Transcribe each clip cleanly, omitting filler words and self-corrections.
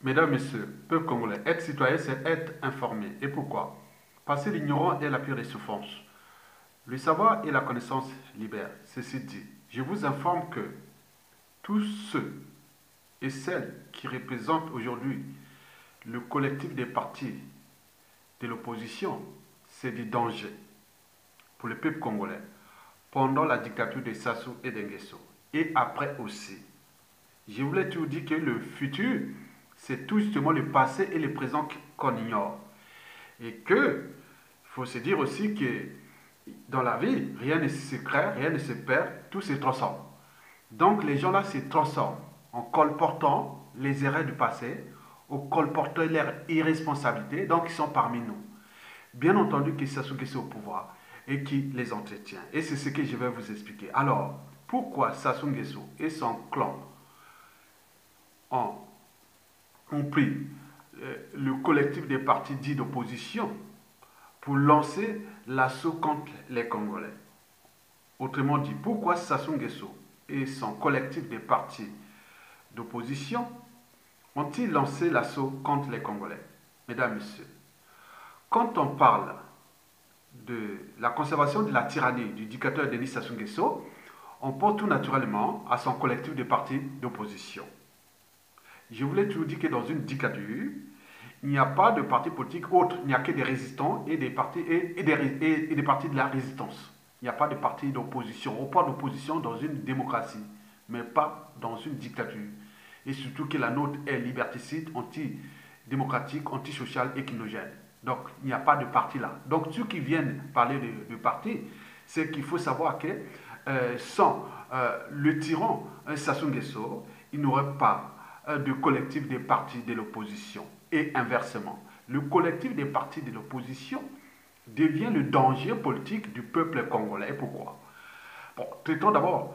Mesdames, Messieurs, peuple congolais, être citoyen, c'est être informé. Et pourquoi? Parce que l'ignorant est la pire des souffrances. Le savoir et la connaissance libèrent. Ceci dit, je vous informe que tous ceux et celles qui représentent aujourd'hui le collectif des partis de l'opposition, c'est du danger pour le peuple congolais pendant la dictature de Sassou et d'Enguesso. Et après aussi. Je voulais tout dire que le futur, c'est tout justement le passé et le présent qu'on ignore. Et que, il faut se dire aussi que dans la vie, rien ne se crée, rien ne se perd, tout se transforme. Donc les gens là se transforment en colportant les erreurs du passé, en colportant leur irresponsabilité, donc ils sont parmi nous. Bien entendu que Sassou Nguesso est au pouvoir et qui les entretient. Et c'est ce que je vais vous expliquer. Alors, pourquoi Sassou Nguesso et son clan ont, ont pris le collectif des partis dits d'opposition pour lancer l'assaut contre les Congolais? Autrement dit, pourquoi Sassou Nguesso et son collectif des partis d'opposition ont-ils lancé l'assaut contre les Congolais? Mesdames, Messieurs, quand on parle de la conservation de la tyrannie du dictateur Denis Sassou Nguesso, on pense tout naturellement à son collectif de partis d'opposition. Je voulais toujours dire que dans une dictature, il n'y a pas de parti politique autre, il n'y a que des résistants et des partis, des partis de la résistance. Il n'y a pas de parti d'opposition. On parle d'opposition dans une démocratie, mais pas dans une dictature. Et surtout que la nôtre est liberticide, anti-démocratique, antisociale et chinogène. Donc, il n'y a pas de parti là. Donc, ceux qui viennent parler de parti, c'est qu'il faut savoir que sans le tyran Sassou Nguesso, il n'y aurait pas de collectif des partis de l'opposition. Et inversement, le collectif des partis de l'opposition devient le danger politique du peuple congolais. Et pourquoi? Bon, traitons d'abord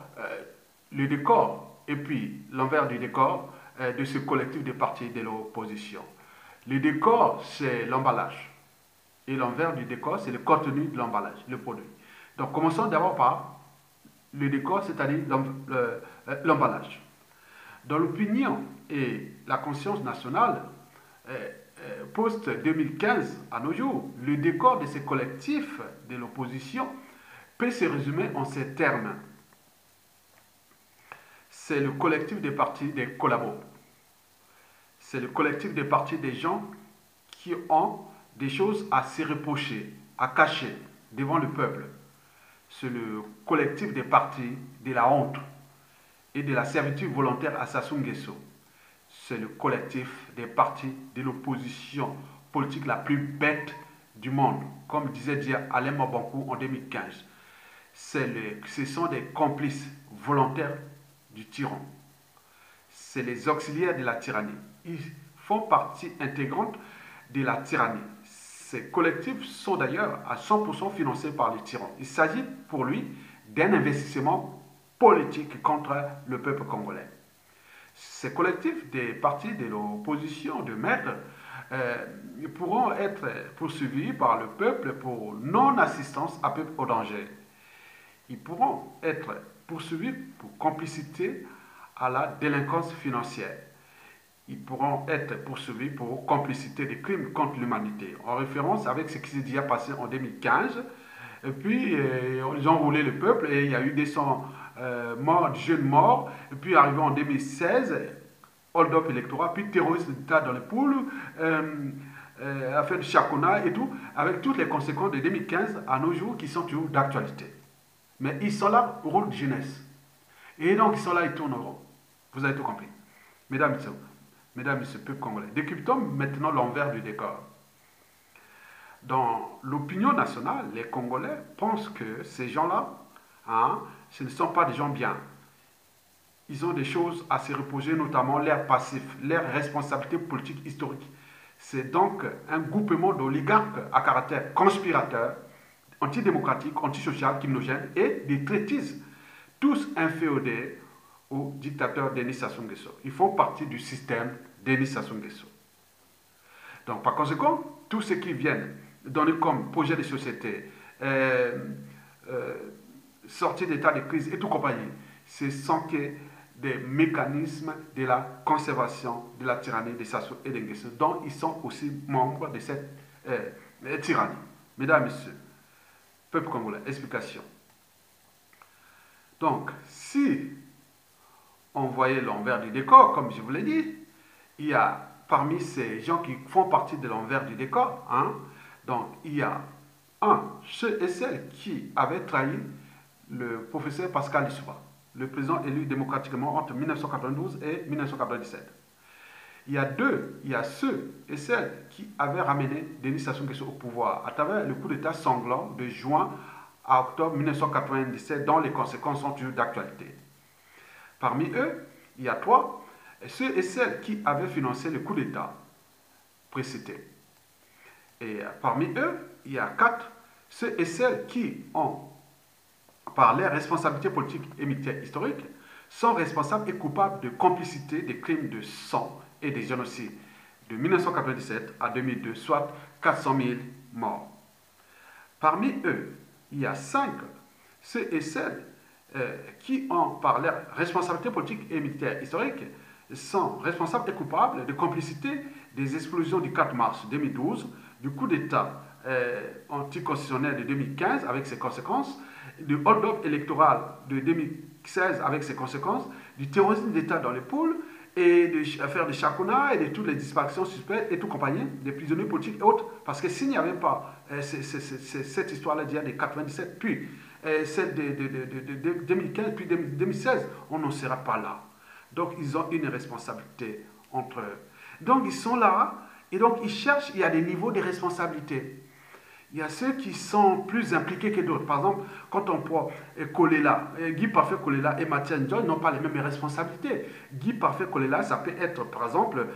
le décor et puis l'envers du décor de ce collectif des partis de l'opposition. Le décor, c'est l'emballage. Et l'envers du décor, c'est le contenu de l'emballage, le produit. Donc, commençons d'abord par le décor, c'est-à-dire l'emballage. Dans l'opinion et la conscience nationale, post-2015 à nos jours, le décor de ces collectifs de l'opposition peut se résumer en ces termes. C'est le collectif des partis des collabos. C'est le collectif des partis des gens qui ont des choses à se reprocher, à cacher devant le peuple. C'est le collectif des partis de la honte et de la servitude volontaire à Sassou Nguesso. C'est le collectif des partis de l'opposition politique la plus bête du monde, comme disait Alain Mabankou en 2015. Ce sont des complices volontaires du tyran. C'est les auxiliaires de la tyrannie. Ils font partie intégrante de la tyrannie. Ces collectifs sont d'ailleurs à 100% financés par le tyran. Il s'agit pour lui d'un investissement politique contre le peuple congolais. Ces collectifs des partis de l'opposition de maître pourront être poursuivis par le peuple pour non-assistance à peuple au danger. Ils pourront être poursuivis pour complicité à la délinquance financière. Ils pourront être poursuivis pour complicité des crimes contre l'humanité, en référence avec ce qui s'est déjà passé en 2015. Et puis, ils ont roulé le peuple et il y a eu des 100 morts, jeunes morts. Et puis, arrivé en 2016, hold-up électoral, puis terrorisme d'État dans les poules, affaire de Chakona et tout, avec toutes les conséquences de 2015 à nos jours qui sont toujours d'actualité. Mais ils sont là au rôle de jeunesse. Et donc, ils sont là, ils tournent au rond. Vous avez tout compris. Mesdames, Messieurs, peuple congolais, décryptons maintenant l'envers du décor. Dans l'opinion nationale, les Congolais pensent que ces gens-là, ce ne sont pas des gens bien. Ils ont des choses à se reposer, notamment leur passif, leur responsabilité politique historique. C'est donc un groupement d'oligarques à caractère conspirateur, antidémocratique, antisocial, criminogène et des traitistes, tous inféodés au dictateur Denis Sassou Nguesso. Ils font partie du système Denis Sassou Nguesso. Donc, par conséquent, tous ceux qui viennent donner comme projet de société, sortir d'état de crise et tout compagnie, c'est sans que des mécanismes de la conservation de la tyrannie de Sassou et d'Nguesso, dont ils sont aussi membres de cette tyrannie. Mesdames et messieurs, peuple congolais, explication. Donc, si on voyait l'envers du décor, comme je vous l'ai dit, il y a parmi ces gens qui font partie de l'envers du décor, donc il y a ceux et celles qui avaient trahi le professeur Pascal Lissouba, le président élu démocratiquement entre 1992 et 1997. Il y a ceux et celles qui avaient ramené Denis Sassou Nguesso au pouvoir à travers le coup d'État sanglant de juin à octobre 1997, dont les conséquences sont toujours d'actualité. Parmi eux, il y a ceux et celles qui avaient financé le coup d'État précité. Et parmi eux, il y a 4, ceux et celles qui ont, par leurs responsabilités politiques et militaires historiques, sont responsables et coupables de complicité des crimes de sang et des génocides de 1997 à 2002, soit 400 000 morts. Parmi eux, il y a 5, ceux et celles qui ont, par leur responsabilité politique et militaire historique, sont responsables et coupables de complicité des explosions du 4 mars 2012, du coup d'État anticonstitutionnel de 2015 avec ses conséquences, du hold-up électoral de 2016 avec ses conséquences, du terrorisme d'État dans les pôles, et de l'affaire de Chakona et de toutes les disparitions suspectes et tout compagnie, des prisonniers politiques et autres. Parce que s'il n'y avait pas cette histoire-là d'il y a de 97, puis celle de 2015, puis 2016, on n'en sera pas là. Donc ils ont une responsabilité entre eux. Donc ils sont là, et donc ils cherchent, il y a des niveaux de responsabilité. Il y a ceux qui sont plus impliqués que d'autres. Par exemple, quand on prend Kolela, Guy Parfait Kolela et Mathieu Ndiaye n'ont pas les mêmes responsabilités. Guy Parfait Kolela, ça peut être, par exemple,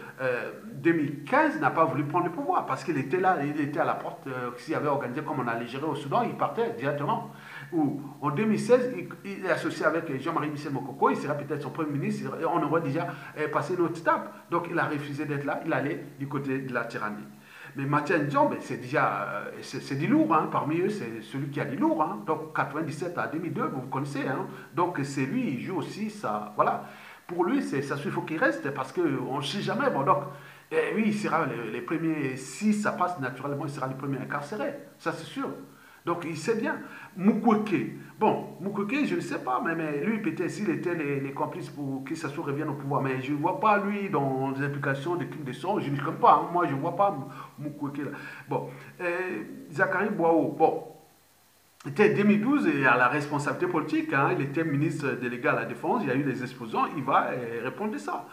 2015 n'a pas voulu prendre le pouvoir parce qu'il était là, il était à la porte, s'il avait organisé comme on allait gérer au Soudan, il partait directement. Ou en 2016, il est associé avec Jean-Marie Michel Mokoko, il sera peut-être son premier ministre, et on aurait déjà passé notre étape. Donc il a refusé d'être là, il allait du côté de la tyrannie. Mais Mathieu Ndiaye, c'est déjà, c'est du lourd, parmi eux, c'est celui qui a du lourd. Donc 97 à 2002, vous connaissez. Donc c'est lui, il joue aussi ça. Voilà. Pour lui, ça, il faut qu'il reste parce qu'on ne sait jamais. Bon, donc, oui, il sera les premiers, si ça passe naturellement, il sera le premier incarcéré. Ça, c'est sûr. Donc il sait bien. Mukwege. Bon, Mukwege, je ne sais pas, mais lui, peut-être s'il était les complices pour que Sassou revienne au pouvoir. Mais je ne vois pas lui dans les implications des crimes de sang. Je ne connais pas. Moi, je ne vois pas Mukwege là. Bon, Zachary Boao, bon, était 2012 et à la responsabilité politique. Il était ministre délégué à la Défense. Il y a eu des explosions. Il va répondre de ça.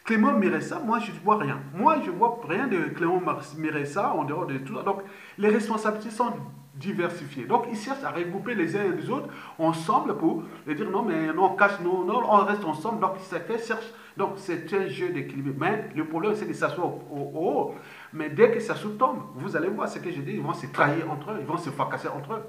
Clément Miressa, moi je ne vois rien. Moi je ne vois rien de Clément Miressa en dehors de tout ça. Donc les responsabilités sont diversifiées. Donc ils cherchent à regrouper les uns et les autres ensemble pour dire non mais non, on cache, non, on reste ensemble. Donc chacun cherche. Donc c'est un jeu d'équilibre. Mais le problème c'est que ça soit au haut. Mais dès que ça tombe, vous allez voir ce que je dis, ils vont se trahir entre eux, ils vont se fracasser entre eux.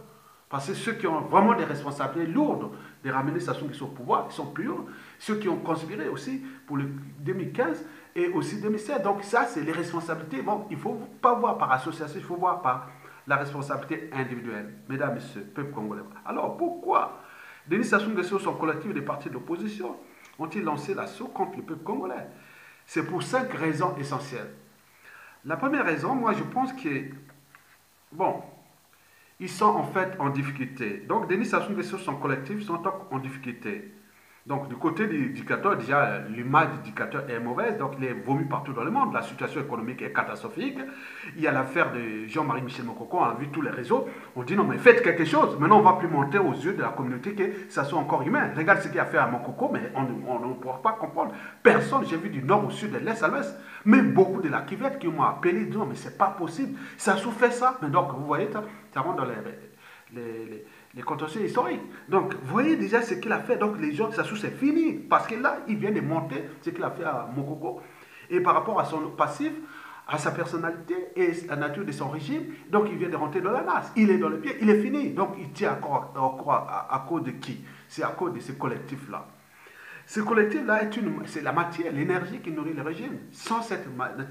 Parce que ceux qui ont vraiment des responsabilités lourdes de ramener Sassou Nguesso au pouvoir, ils sont plus lourds. Ceux qui ont conspiré aussi pour le 2015 et aussi 2016. Donc ça, c'est les responsabilités. Bon, il ne faut pas voir par association, il faut voir par la responsabilité individuelle. Mesdames, Messieurs, peuple congolais. Alors pourquoi Denis Sassou Nguesso, son collectif des partis de l'opposition, ont-ils lancé l'assaut contre le peuple congolais? C'est pour 5 raisons essentielles. La première raison, moi je pense que, bon, ils sont en fait en difficulté. Donc, Denis Sassou Nguesso, son collectif, sont en difficulté. Donc, du côté du dictateur, déjà, l'image du dictateur est mauvaise, donc il est vomi partout dans le monde. La situation économique est catastrophique. Il y a l'affaire de Jean-Marie Michel Mokoko, on a vu tous les réseaux. On dit non, mais faites quelque chose. Maintenant, on ne va plus monter aux yeux de la communauté que ça soit encore humain. Regarde ce qu'il a fait à Mokoko, mais on ne pourra pas comprendre. Personne, j'ai vu du nord au sud, de l'est à l'ouest. Même beaucoup de la Kivette qui m'ont appelé, disent non, mais c'est pas possible. Ça fait ça. Mais donc, vous voyez, ça rentre dans les contentieux historiques. Donc, vous voyez déjà ce qu'il a fait. Donc, les gens, Sassou, c'est fini. Parce que là, il vient de monter ce qu'il a fait à Mokoko. Et par rapport à son passif, à sa personnalité et à la nature de son régime, donc il vient de rentrer dans la nasse. Il est dans le pied, il est fini. Donc, il tient à cause de qui? C'est à cause de ce collectif-là. Ce collectif-là, c'est la matière, l'énergie qui nourrit le régime. Sans cette,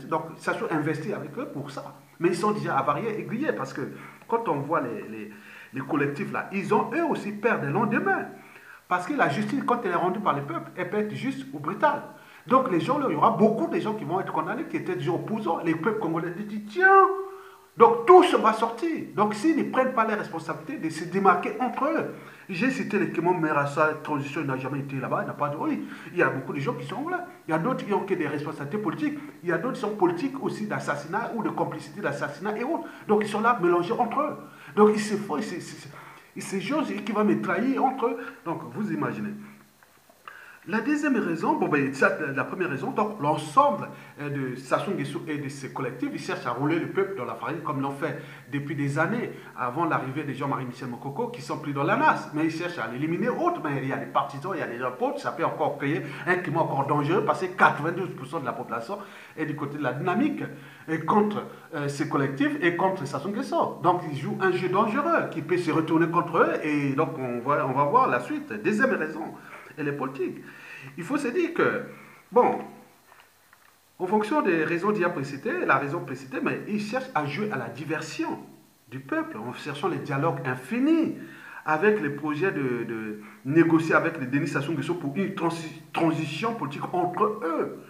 donc, Sassou investit avec eux pour ça. Mais ils sont déjà avariés et grillés parce que quand on voit les collectifs là, ils ont eux aussi peur des lendemains. Parce que la justice, quand elle est rendue par le peuple, elle peut être juste ou brutale. Donc les gens, là, il y aura beaucoup de gens qui vont être condamnés, qui étaient des opposants. Les peuples congolais disent, tiens, donc tout se va sortir. Donc s'ils ne prennent pas les responsabilités de se démarquer entre eux. J'ai cité les Kémon Merassa, transition, il n'a jamais été là-bas, il n'a pas de... Oui, il y a beaucoup de gens qui sont là. Il y a d'autres qui ont que des responsabilités politiques. Il y a d'autres qui sont politiques aussi d'assassinat ou de complicité d'assassinat et autres. Donc ils sont là mélangés entre eux. Donc ils se font, ils se jugent qui va me trahir entre eux. Donc vous imaginez. La deuxième raison, bon, ben, la première raison, donc l'ensemble de Sassou Nguesso et de ses collectifs, ils cherchent à rouler le peuple dans la farine comme l'ont fait depuis des années, avant l'arrivée de Jean-Marie Michel Mokoko, qui sont pris dans la masse. Mais ils cherchent à l'éliminer autres. Mais il y a des partisans, il y a des apôtres, ça peut encore créer un climat encore dangereux parce que 92% de la population est du côté de la dynamique et contre ces collectifs et contre Sassou Nguesso. Donc ils jouent un jeu dangereux qui peut se retourner contre eux et donc on va voir la suite. Deuxième raison, elle est politique. Il faut se dire que, bon, en fonction des raisons d'y précédé, la raison précédée, mais ils cherchent à jouer à la diversion du peuple en cherchant les dialogues infinis avec les projets de négocier avec les Denis Sassou Nguesso pour une transition politique entre eux.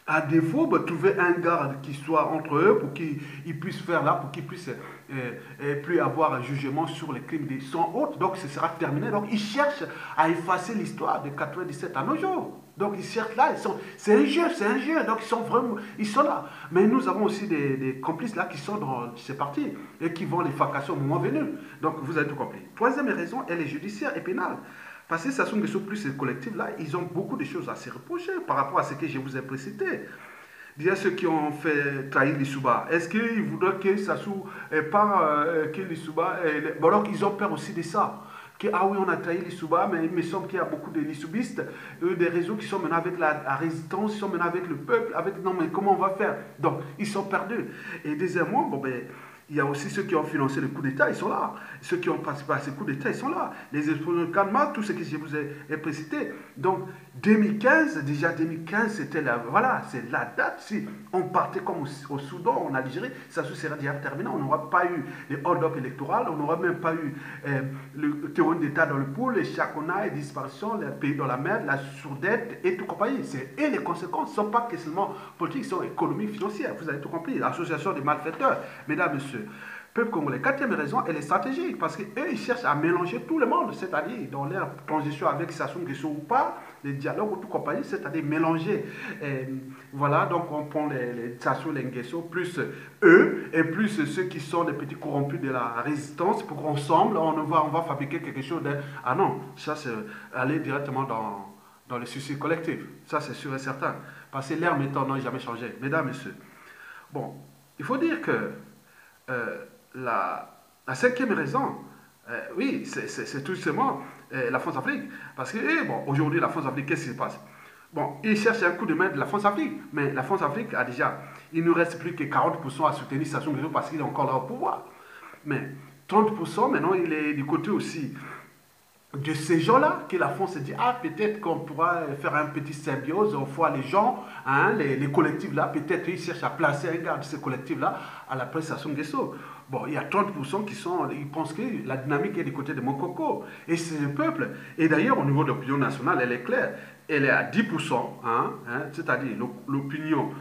À défaut, bah, trouver un garde qui soit entre eux pour qu'ils puissent faire là, pour qu'ils puissent plus avoir un jugement sur les crimes des 100 autres. Donc, ce sera terminé. Donc, ils cherchent à effacer l'histoire de 97 à nos jours. Donc, ils cherchent là. C'est un jeu, c'est un jeu. Donc, ils sont là. Mais nous avons aussi des complices là qui sont dans ces partis et qui vont les fracasser au moment venu. Donc, vous avez tout compris. Troisième raison, elle est judiciaire et pénale. Parce que Sassou Nguesso plus ces collectifs-là, ils ont beaucoup de choses à se reprocher par rapport à ce que je vous ai précité. Il y a ceux qui ont fait trahir Lissouba. Est-ce qu'ils voudraient que Sassou part, que Lissouba... Bon, alors ils ont peur aussi de ça. Que, ah oui, on a trahi Lissouba, mais il me semble qu'il y a beaucoup de Lissoubistes, des réseaux qui sont menés avec la résistance, qui sont menés avec le peuple, avec... Non, mais comment on va faire? Donc, ils sont perdus. Et deuxièmement, bon, ben... Il y a aussi ceux qui ont financé le coup d'État, ils sont là. Ceux qui ont participé à ce coup d'État, ils sont là. Les exposants de Kanma, tout ce que je vous ai précité. Donc, 2015, déjà 2015, c'était voilà, c'est la date. Si on partait comme au Soudan, en Algérie, ça se serait déjà terminé. On n'aurait pas eu les hold-up électoraux, on n'aurait même pas eu le terrorisme d'État dans le pool, les chacona, les disparitions, les pays dans la mer, la sourdette et tout compagnie. Et les conséquences ne sont pas que seulement politiques, sont économiques, financières. Vous avez tout compris. L'association des malfaiteurs, mesdames, messieurs. Peuple congolais. Quatrième raison, elle est stratégique parce qu'eux, ils cherchent à mélanger tout le monde, c'est-à-dire dans leur transition avec Sassou Nguesso ou pas, les dialogues ou tout compagnie, c'est-à-dire mélanger. Voilà, donc on prend les Sassou, les Nguesso, plus eux et plus ceux qui sont des petits corrompus de la résistance pour qu'ensemble, on va fabriquer quelque chose de... Ah non, ça c'est aller directement dans le suicide collectif. Ça c'est sûr et certain. Parce que l'air méthode n'a jamais changé. Mesdames, messieurs. Bon, il faut dire que la cinquième raison, oui, c'est tout simplement la France-Afrique. Parce que, bon, aujourd'hui, la France-Afrique, qu'est-ce qui se passe? Bon, ils cherchent un coup de main de la France-Afrique, mais la France-Afrique a déjà, il ne reste plus que 40% à soutenir Sassou Nguesso parce qu'il est encore là au pouvoir. Mais 30%, maintenant, il est du côté aussi de ces gens-là que la France se dit, ah, peut-être qu'on pourra faire un petit symbiose, on voit les gens, hein, les collectifs-là, peut-être ils cherchent à placer un gars de ces collectifs-là à la place Sassou Nguesso. Bon, il y a 30% ils pensent que la dynamique est du côté de Mokoko. Et c'est le peuple. Et d'ailleurs, au niveau de l'opinion nationale, elle est claire. Elle est à 10%, c'est-à-dire l'opinion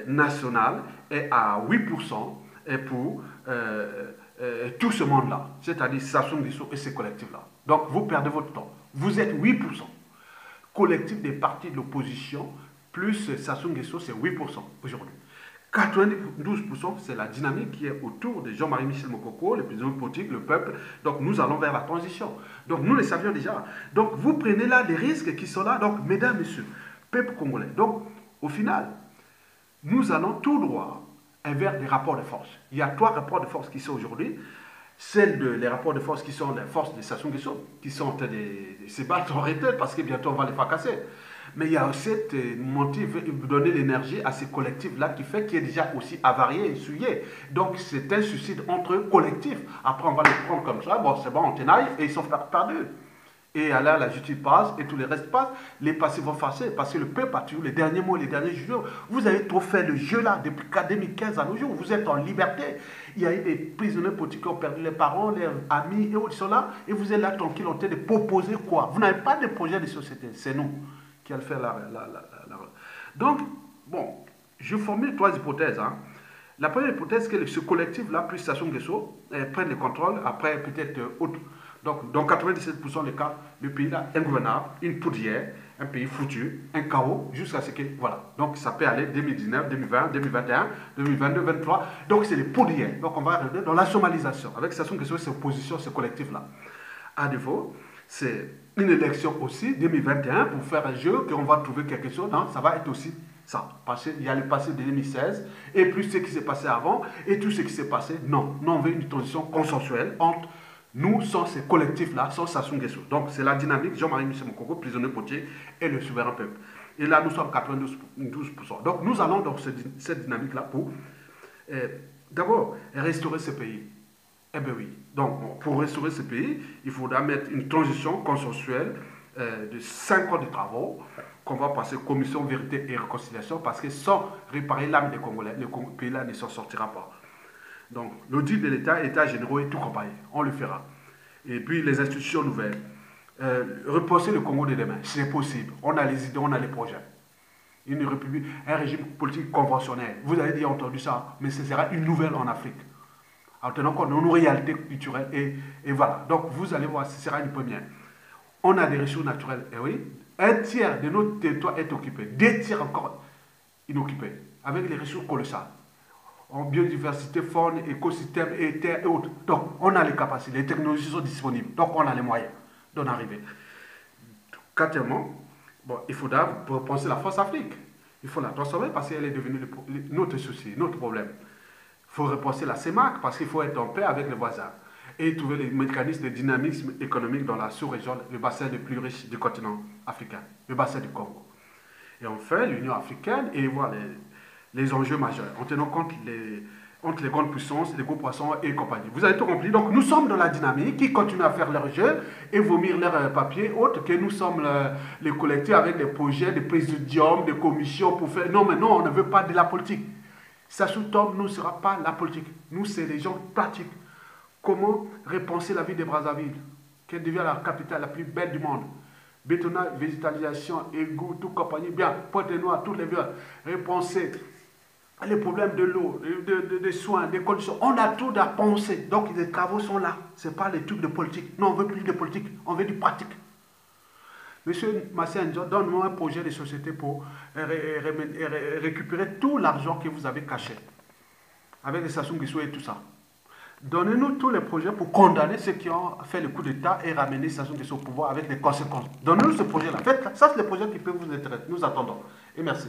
nationale est à 8% et pour tout ce monde-là, c'est-à-dire Sassou Nguesso et ces collectifs-là. Donc, vous perdez votre temps. Vous êtes 8%. Collectif des partis de l'opposition, plus Sassou Nguesso, c'est 8% aujourd'hui. 92%, c'est la dynamique qui est autour de Jean-Marie Michel Mokoko, les prisonniers politiques, le peuple. Donc, nous allons vers la transition. Donc, nous le savions déjà. Donc, vous prenez là des risques qui sont là. Donc, mesdames, messieurs, peuple congolais. Donc, au final, nous allons tout droit vers des rapports de force. Il y a 3 rapports de force qui sont aujourd'hui. Les rapports de force qui sont les forces de Sassou Nguesso, qui sont en train de se battre en retraite parce que bientôt on va les fracasser. Mais il y a aussi cette montée, donner l'énergie à ces collectifs-là qui fait qu'il est déjà aussi avarié et souillé. Donc c'est un suicide entre eux collectifs. Après on va les prendre comme ça, bon c'est bon, on tenaille et ils sont perdus. Et alors la justice passe et tout le reste passe, les passés vont passer parce que le peuple a toujours les derniers mots, les derniers jours. Vous avez trop fait le jeu là depuis 2015 à nos jours. Vous êtes en liberté. Il y a eu des prisonniers politiques qui ont perdu les parents, leurs amis et autres sont là. Et vous êtes là tranquille en train de proposer quoi? Vous n'avez pas de projet de société. C'est nous qui allons faire la. Donc, bon, je formule 3 hypothèses. Hein. La première hypothèse, c'est que ce collectif-là, plus Sassou Nguesso, prenne le contrôle, après peut-être autre. Donc, dans 97% des cas, le pays là, ingouvernable, une poudrière, un pays foutu, un chaos, jusqu'à ce que, voilà. Donc, ça peut aller 2019, 2020, 2021, 2022, 2023. Donc, c'est les poudrières. Donc, on va arriver dans la somalisation. Avec Sassou Nguesso, cette opposition, ce collectif-là. À défaut, c'est une élection aussi, 2021, pour faire un jeu, qu'on va trouver quelque chose. Non, ça va être aussi ça. Parce qu'il y a le passé de 2016, et plus ce qui s'est passé avant, et tout ce qui s'est passé. Non, on veut une transition consensuelle entre nous, sans ces collectifs-là, sans Sassou Nguesso. Donc, c'est la dynamique Jean-Marie Michel Mokoko, prisonnier politique, et le souverain peuple. Et là, nous sommes 92%. Donc, nous allons dans cette dynamique-là pour, d'abord, restaurer ce pays. Eh bien oui. Donc, pour restaurer ce pays, il faudra mettre une transition consensuelle de 5 ans de travaux qu'on va passer commission vérité et réconciliation parce que sans réparer l'âme des Congolais, le pays-là ne s'en sortira pas. Donc, l'audit de l'État, État généraux et tout compagnie, on le fera. Et puis, les institutions nouvelles. Repenser le Congo de demain, c'est possible. On a les idées, on a les projets. Une république, un régime politique conventionnel. Vous avez déjà entendu ça, mais ce sera une nouvelle en Afrique. En tenant compte de nos réalités culturelles. Et voilà. Donc, vous allez voir, ce sera une première. On a des ressources naturelles, et oui. Un tiers de notre territoire est occupé. 2 tiers encore inoccupés. Avec les ressources colossales. En biodiversité, faune, écosystème, et terre et autres. Donc, on a les capacités, les technologies sont disponibles. Donc, on a les moyens d'en arriver. Quatrièmement, bon, il faudra repenser la force Afrique. Il faut la transformer parce qu'elle est devenue notre souci, notre problème. Il faut repenser la CEMAC parce qu'il faut être en paix avec les voisins. Et trouver les mécanismes de dynamisme économique dans la sous-région, le bassin le plus riche du continent africain, le bassin du Congo. Et enfin, l'Union africaine et voir les enjeux majeurs, en tenant compte entre les grandes puissances, les gros poissons et compagnie. Vous avez tout compris. Donc nous sommes dans la dynamique qui continue à faire leur jeu et vomir leurs papiers, autres que nous sommes les collectifs avec des projets, des présidiums, des commissions pour faire... Non, mais non, on ne veut pas de la politique. Ça sous-tombe, nous ne sera pas la politique. Nous, c'est les gens pratiques. Comment repenser la ville de Brazzaville, qui devient la capitale la plus belle du monde. Bétonnage, végétalisation, égout, tout compagnie, bien, Pointe-Noire, toutes les villes. Repenser les problèmes de l'eau, des soins, des conditions. On a tout à penser. Donc les travaux sont là. Ce n'est pas les trucs de politique. Non, on ne veut plus de politique, on veut du pratique. Monsieur Massenjo, donne-moi un projet de société pour récupérer tout l'argent que vous avez caché. Avec les Sassou Nguesso et tout ça. Donnez-nous tous les projets pour condamner ceux qui ont fait le coup d'État et ramener Sassou Nguesso au pouvoir avec des conséquences. Donnez-nous ce projet-là. Faites ça, c'est le projet qui peut vous intéresser. Nous attendons. Et merci.